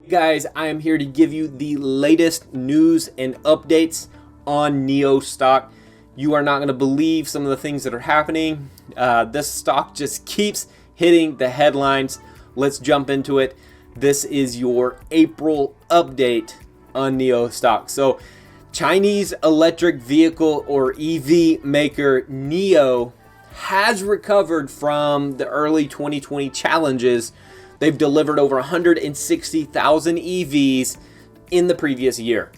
Guys, I am here to give you the latest news and updates on Nio Stock. You are not going to believe some of the things that are happening. This stock just keeps hitting the headlines. Let's jump into it. This is your April update on Nio Stock. So, Chinese electric vehicle or EV maker Nio has recovered from the early 2020 challenges. They've delivered over 160,000 EVs in the previous year.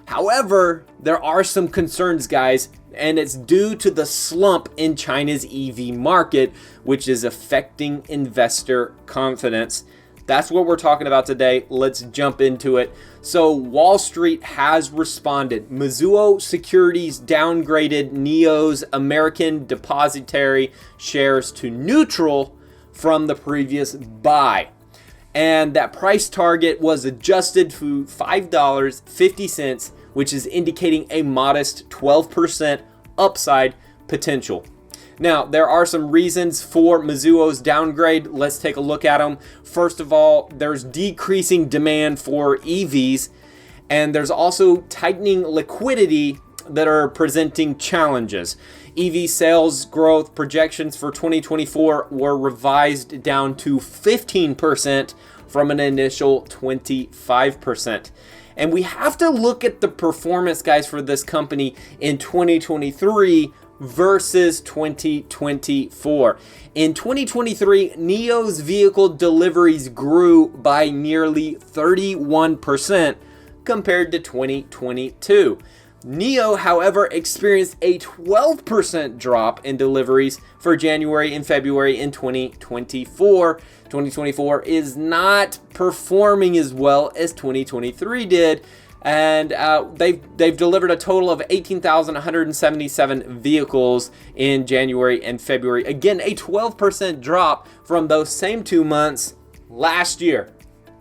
However, there are some concerns, guys, and it's due to the slump in China's EV market, which is affecting investor confidence. That's what we're talking about today. Let's jump into it. So Wall Street has responded. Mizuho Securities downgraded Nio's American depository shares to neutral from the previous buy, and that price target was adjusted to $5.50, which is indicating a modest 12% upside potential. Now, there are some reasons for Mizuho's downgrade. Let's take a look at them. First of all, there's decreasing demand for EVs, and there's also tightening liquidity that are presenting challenges. EV sales growth projections for 2024 were revised down to 15% from an initial 25%. And we have to look at the performance, guys, for this company in 2023 versus 2024. In 2023, Nio's vehicle deliveries grew by nearly 31% compared to 2022. Nio, however, experienced a 12% drop in deliveries for January and February in 2024. 2024 is not performing as well as 2023 did, and they've delivered a total of 18,177 vehicles in January and February. Again, a 12% drop from those same 2 months last year.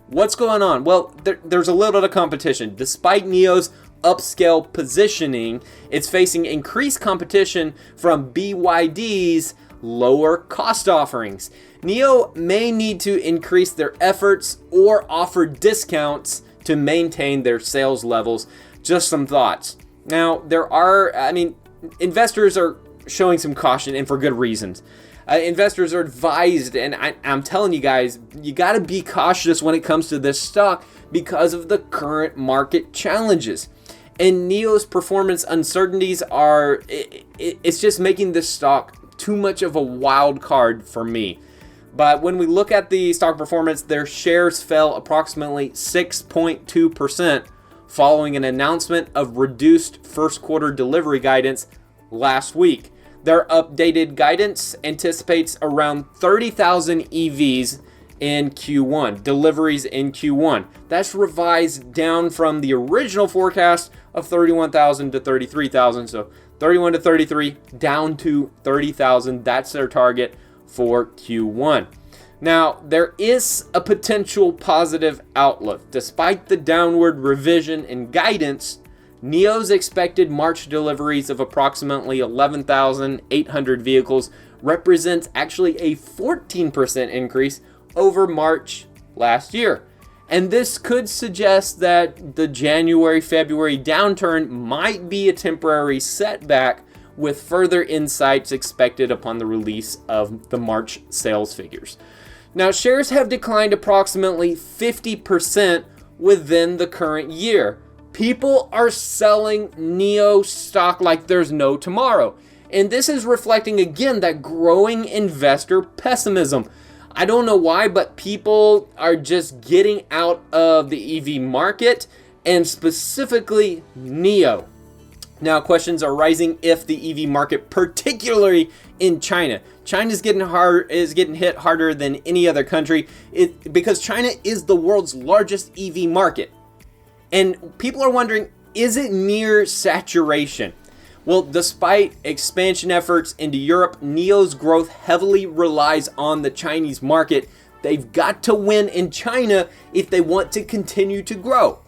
What's going on? Well, there's a little bit of competition. Despite Nio's upscale positioning, it's facing increased competition from BYD's lower cost offerings. Nio may need to increase their efforts or offer discounts to maintain their sales levels. Just some thoughts. Now, investors are showing some caution, and for good reasons. Investors are advised, and I'm telling you guys, you got to be cautious when it comes to this stock because of the current market challenges. And Nio's performance uncertainties it's just making this stock too much of a wild card for me. But when we look at the stock performance, their shares fell approximately 6.2% following an announcement of reduced first quarter delivery guidance last week. Their updated guidance anticipates around 30,000 EVs in Q1, deliveries in Q1. That's revised down from the original forecast of 31,000 to 33,000. So 31 to 33 down to 30,000. That's their target for Q1. Now, there is a potential positive outlook. Despite the downward revision in guidance, Nio's expected March deliveries of approximately 11,800 vehicles represents actually a 14% increase over March last year. And this could suggest that the January-February downturn might be a temporary setback, with further insights expected upon the release of the March sales figures. Now, shares have declined approximately 50% within the current year. People are selling Nio stock like there's no tomorrow. And this is reflecting, again, that growing investor pessimism. I don't know why, but people are just getting out of the EV market, and specifically Nio. Now, questions are rising if the EV market, particularly in China. China's getting hit harder than any other country because China is the world's largest EV market. And people are wondering, is it near saturation? Well, despite expansion efforts into Europe, Nio's growth heavily relies on the Chinese market. They've got to win in China if they want to continue to grow.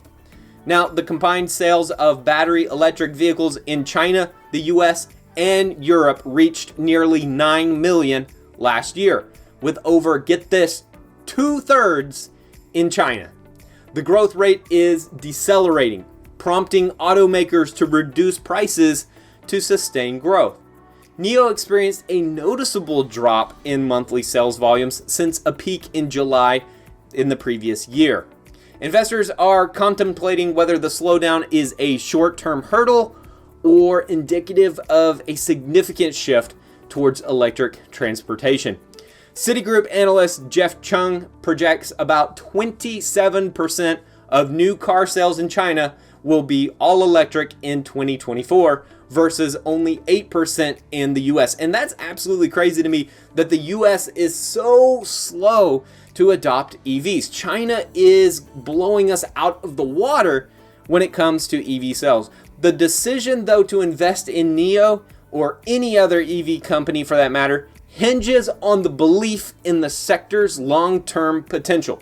Now, the combined sales of battery electric vehicles in China, the US, and Europe reached nearly 9 million last year, with over, get this, 2/3 in China. The growth rate is decelerating, prompting automakers to reduce prices to sustain growth. Nio experienced a noticeable drop in monthly sales volumes since a peak in July in the previous year. Investors are contemplating whether the slowdown is a short-term hurdle or indicative of a significant shift towards electric transportation. Citigroup analyst Jeff Chung projects about 27% of new car sales in China will be all electric in 2024 versus only 8% in the US. And that's absolutely crazy to me that the US is so slow to adopt EVs. China is blowing us out of the water when it comes to EV sales. The decision, though, to invest in Nio or any other EV company for that matter hinges on the belief in the sector's long-term potential,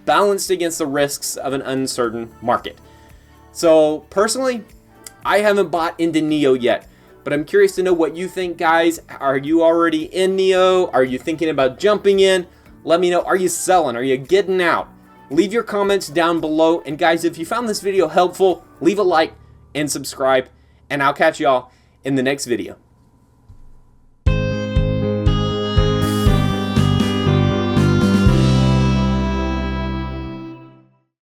balanced against the risks of an uncertain market. So personally, I haven't bought into Nio yet, but I'm curious to know what you think, guys. Are you already in Nio? Are you thinking about jumping in? Let me know. Are you selling? Are you getting out? Leave your comments down below. And guys, if you found this video helpful, leave a like and subscribe, and I'll catch y'all in the next video.